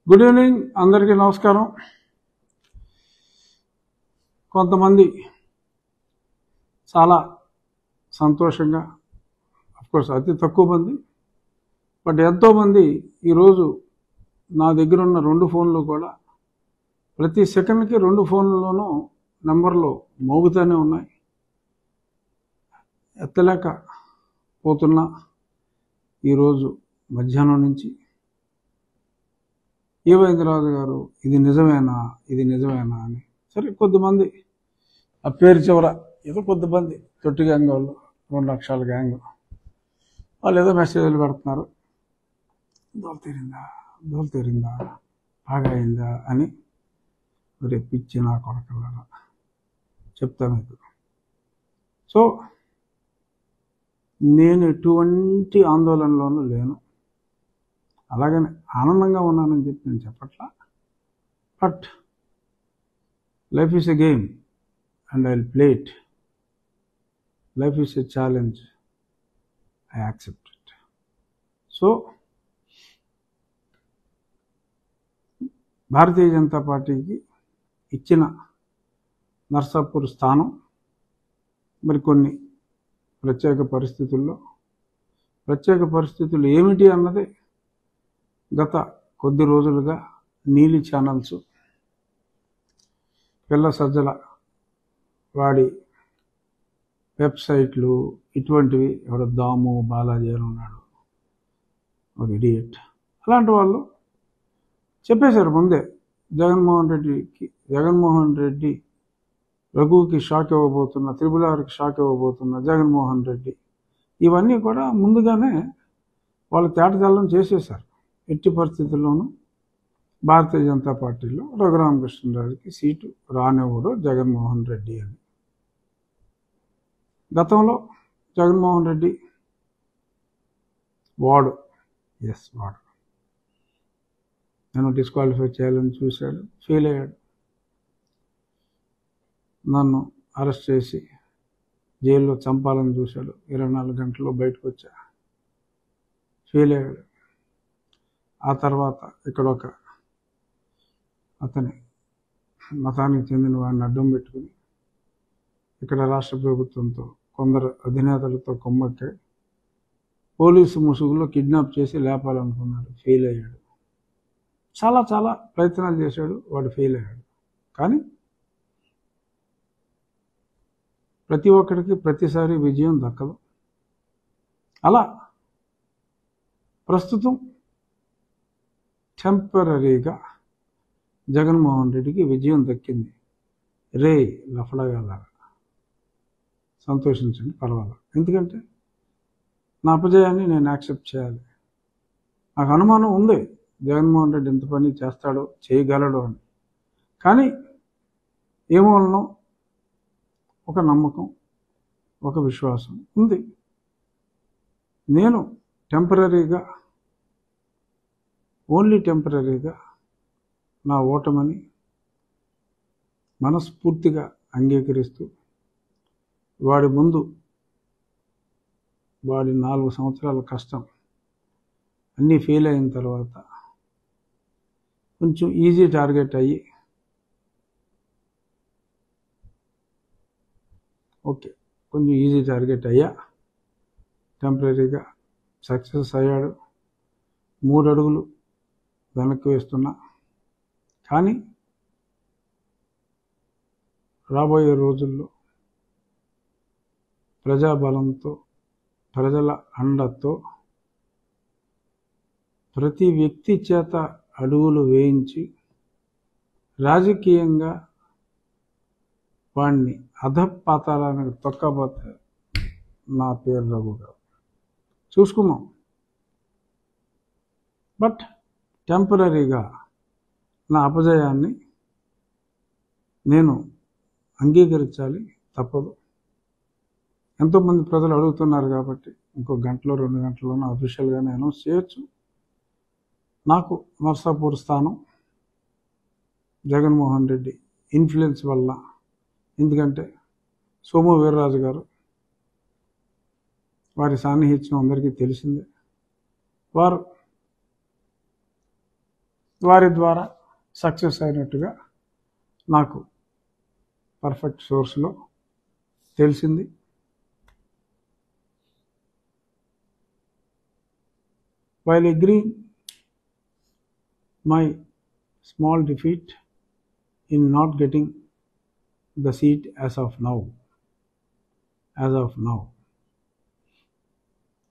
Good evening అందరికీ నమస్కారం. కొంతమంది చాలా సంతోషంగా, అఫ్కోర్స్ అతి తక్కువ మంది, బట్ ఎంతోమంది ఈరోజు నా దగ్గర ఉన్న 2 ఫోన్లు కూడా ప్రతి సెకండ్కి 2 ఫోన్లలోనూ నెంబర్లు మోగుతూనే ఉన్నాయి. ఎత్తలేక పోతున్నా ఈరోజు మధ్యాహ్నం నుంచి ఏవైంద్రరాజు గారు ఇది నిజమేనా అని. సరే, కొద్దిమంది ఆ పేరు చివర ఏదో కొద్దిమంది తొట్టి గ్యాంగ్ వాళ్ళు 2 లక్షల గ్యాంగ్ వాళ్ళు ఏదో మెసేజ్లు పెడుతున్నారు, దోలు తీరిందా బాగా అయిందా అని. రేపు ఇచ్చి నా కొడకల్లారా చెప్తా మీకు. సో నేను ఎటువంటి ఆందోళనలోనూ లేను, అలాగనే ఆనందంగా ఉన్నానని చెప్పి నేను చెప్పట్లా. But life is a game and I will play it. Life is a challenge, I accept it. So Bharatiya Janata పార్టీకి ఇచ్చిన నర్సాపూర్ స్థానం మరికొన్ని ప్రత్యేక పరిస్థితులు ఏమిటి అన్నది గత కొద్ది రోజులుగా నీలి ఛానల్స్, పిల్ల సజ్జల వాడి వెబ్సైట్లు, ఇటువంటివి, ఎవడో దాము బాలాజీ అని ఉన్నాడు ఒక ఇడియట్, అలాంటి వాళ్ళు చెప్పేశారు ముందే జగన్మోహన్ రెడ్డి రఘుకి షాక్ ఇవ్వబోతున్న, త్రిపులార్కి షాక్ ఇవ్వబోతున్న జగన్మోహన్ రెడ్డి, ఇవన్నీ కూడా ముందుగానే వాళ్ళు తేటతెల్లం చేసేశారు. ఎట్టి పరిస్థితుల్లోనూ భారతీయ జనతా పార్టీలో రఘురామకృష్ణరాజుకి సీటు రానివ్వడు జగన్మోహన్ రెడ్డి అని. గతంలో జగన్మోహన్ రెడ్డి వాడు నన్ను డిస్క్వాలిఫై చేయాలని చూశాడు, ఫెయిల్ అయ్యాడు. నన్ను అరెస్ట్ చేసి జైల్లో చంపాలని చూశాడు, 24 గంటల్లో బయటకు వచ్చా, ఫెయిల్ అయ్యాడు. ఆ తర్వాత ఇక్కడ ఒక అతని మతానికి చెందిన వాడిని అడ్డం పెట్టుకుని ఇక్కడ రాష్ట్ర ప్రభుత్వంతో కొందరు అధినేతలతో కొమ్మక్కాయి పోలీసు ముసుగులో కిడ్నాప్ చేసి లేపాలనుకున్నాడు, ఫెయిల్ అయ్యాడు. చాలా ప్రయత్నాలు చేశాడు, వాడు ఫెయిల్ అయ్యాడు. కానీ ప్రతి ఒక్కడికి ప్రతిసారి విజయం దక్కదు. అలా ప్రస్తుతం టెంపరీగా జగన్మోహన్ రెడ్డికి విజయం దక్కింది. రే లఫడగాలారా సంతోషించండి, పర్వాలేదు. ఎందుకంటే నా అపజయాన్ని నేను యాక్సెప్ట్ చేయాలి. నాకు అనుమానం ఉంది జగన్మోహన్ రెడ్డి ఎంత పని చేస్తాడో, చేయగలడు అని. కానీ ఏమోనో ఒక నమ్మకం, ఒక విశ్వాసం ఉంది. నేను ఓన్లీ టెంపరీగా నా ఓటమని మనస్ఫూర్తిగా అంగీకరిస్తూ వాడి ముందు వాడి 4 సంవత్సరాల కష్టం అన్నీ ఫెయిల్ అయిన తర్వాత కొంచెం ఈజీ టార్గెట్ అయ్యి అయ్యా, టెంపరీగా సక్సెస్ అయ్యాడు. 3 అడుగులు వెనక్కి వేస్తున్నా. కానీ రాబోయే రోజుల్లో ప్రజాబలంతో, ప్రజల అండతో ప్రతి వ్యక్తి చేత అడుగులు వేయించి రాజకీయంగా వాడిని అధపాతాళానికి తొక్కబోతే నా పేరు రఘు గారు. చూసుకున్నాం. బట్ టెంపరీగా నా అపజయాన్ని నేను అంగీకరించాలి, తప్పదు. ఎంతోమంది ప్రజలు అడుగుతున్నారు కాబట్టి ఇంకో గంటలో 2 గంటల్లోనూ అఫీషియల్గానే అనౌన్స్ చేయొచ్చు. నాకు నర్సాపూర్ స్థానం జగన్మోహన్ రెడ్డి ఇన్ఫ్లుయెన్స్ వల్ల, ఎందుకంటే సోము వీర్రాజు గారు, వారి సాన్నిహిత్యం అందరికీ తెలిసిందే. వారు వారి ద్వారా సక్సెస్ అయినట్టుగా నాకు పర్ఫెక్ట్ సోర్స్లో తెలిసింది. While agreeing my small defeat in not getting the seat as of now,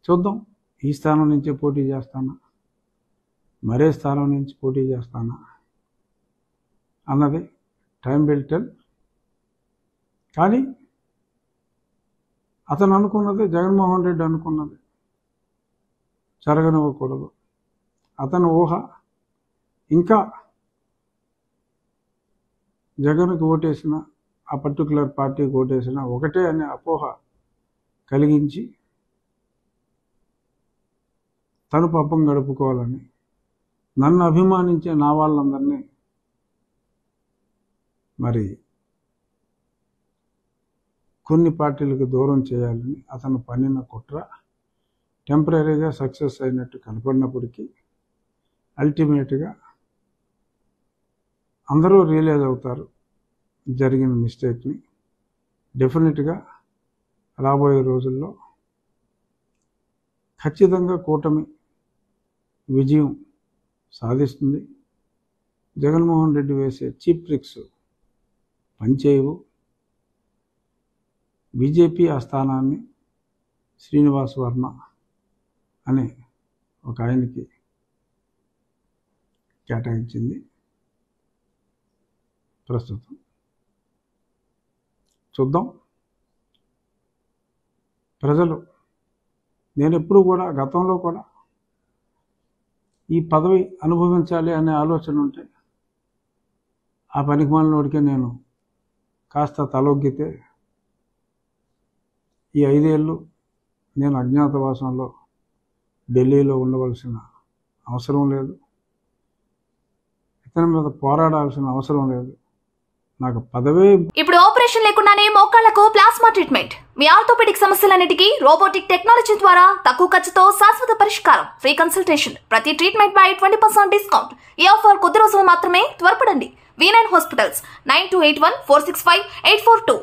చూద్దాం ఈ స్థానం నుంచి పోటీ చేస్తానా, మరే స్థానం నుంచి పోటీ చేస్తానా అన్నది టైం విల్ టెల్. కానీ అతను అనుకున్నది, జగన్మోహన్ రెడ్డి అనుకున్నది జరగనివ్వకూడదు. అతని ఊహ ఇంకా జగన్కి ఓటేసిన, ఆ పర్టికులర్ పార్టీకి ఓటేసిన ఒకటే అనే అపోహ కలిగించి తను పాపం గడుపుకోవాలని, నన్ను అభిమానించే నా వాళ్ళందరినీ మరి కొన్ని పార్టీలకు దూరం చేయాలని అతను పన్నిన కుట్ర టెంపరీగా సక్సెస్ అయినట్టు కనపడినప్పటికీ అల్టిమేట్గా అందరూ రియలైజ్ అవుతారు జరిగిన మిస్టేక్ని. డెఫినెట్గా రాబోయే రోజుల్లో ఖచ్చితంగా కూటమి విజయం సాధిస్తుంది. జగన్మోహన్ రెడ్డి వేసే చీప్ ట్రిక్స్ పనిచేయవు. బీజేపీ ఆ స్థానాన్ని శ్రీనివాస్ వర్మ అనే ఒక ఆయనకి కేటాయించింది. ప్రస్తుతం చూద్దాం. ప్రజలు, నేను ఎప్పుడు కూడా గతంలో కూడా ఈ పదవి అనుభవించాలి అనే ఆలోచన ఉంటే ఆ పనికిమాలినోడికే నేను కాస్త తలొగ్గితే ఈ 5 ఏళ్ళు నేను అజ్ఞాతవాసంలో ఢిల్లీలో ఉండవలసిన అవసరం లేదు, ఇతని మీద పోరాడాల్సిన అవసరం లేదు. నాకు పదవే. ఇప్పుడు ఆపరేషన్ లేకుండానే మోకాళ్లకు ప్లాస్మా ట్రీట్మెంట్. మీ ఆర్థోపెడిక్ సమస్యలన్నిటికీ రోబోటిక్ టెక్నాలజీ ద్వారా తక్కువ ఖర్చుతో శాశ్వత పరిష్కారం. Free consultation. ప్రతి ట్రీట్మెంట్ పై 20% డిస్కౌంట్. ఈ ఆఫర్ కొద్ది రోజులు మాత్రమే. త్వరపడండి. V9 hospitals 9281465842.